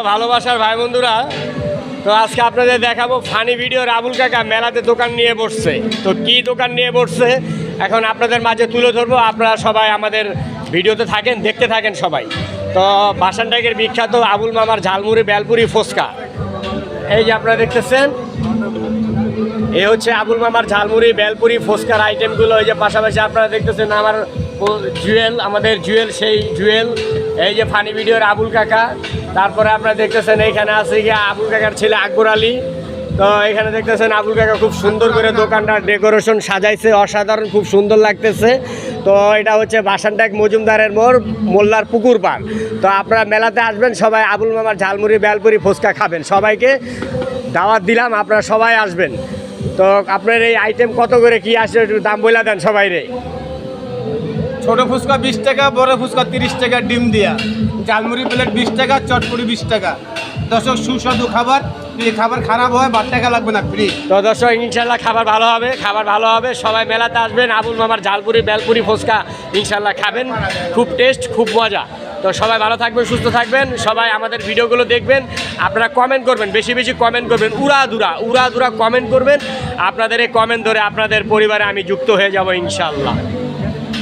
ভালোবাসার ভাই বন্ধুরা, তো আজকে আপনাদের দেখাবো ফানি ভিডিও। রাবুল কাকা মেলাতে দোকান নিয়ে বসছে, তো কি দোকান নিয়ে বসছে এখন আপনাদের মাঝে তুলে ধরবো। আপনারা সবাই আমাদের ভিডিওতে থাকেন, দেখতে থাকেন সবাই। তো বাসানটাকের বিখ্যাত আবুল মামার ঝালমুড়ি বেলপুরি ফুচকা, এই যে আপনারা দেখতেছেন, এই হচ্ছে আবুল মামার ঝালমুড়ি বেলপুরি ফুচকার আইটেমগুলো। এই যে পাশাপাশি আপনারা দেখতেছেন আমার জুয়েল, আমাদের জুয়েল, সেই জুয়েল, এই যে ফানি ভিডিওর আবুল কাকা। তারপরে আপনারা দেখতেছেন এইখানে আছে গিয়ে আবুল কাকার ছেলে আকবর আলী। তো এখানে দেখতেছেন আবুল কাকা খুব সুন্দর করে দোকানটা ডেকোরেশন সাজাইছে, অসাধারণ, খুব সুন্দর লাগতেছে। তো এটা হচ্ছে বাসানটাক মজুমদারের মোড়, মোল্লার পুকুর পাড়। তো আপনারা মেলাতে আসবেন, সবাই আবুল মামার ঝালমুড়ি বেলপুরি ফুচকা খাবেন। সবাইকে দাওয়াত দিলাম, আপনারা সবাই আসবেন। তো আপনার এই আইটেম কত করে কি আসে একটু দাম বলে দেন সবাই রে। ছোট ফুচকা 20 টাকা, বড় ফুচকা 30 টাকা ডিম দিয়া, ঝালমুড়ি প্লেট 20 টাকা, চটপুরি 20 টাকা। দর্শক সুস্বাদু খাবার, যদি খাবার খারাপ হয় 12 টাকা লাগবে না, ফ্রি। তো দর্শক ইনশাল্লাহ খাবার ভালো হবে, খাবার ভালো হবে। সবাই মেলাতে আসবেন, আবুল মামার ঝালপুরি বেলপুরি ফুচকা ইনশাল্লাহ খাবেন, খুব টেস্ট, খুব মজা। তো সবাই ভালো থাকবেন, সুস্থ থাকবেন, সবাই আমাদের ভিডিওগুলো দেখবেন। আপনারা কমেন্ট করবেন, বেশি বেশি কমেন্ট করবেন, উড়াধুরা কমেন্ট করবেন। আপনাদের এই কমেন্ট ধরে আপনাদের পরিবারে আমি যুক্ত হয়ে যাব ইনশাল্লাহ।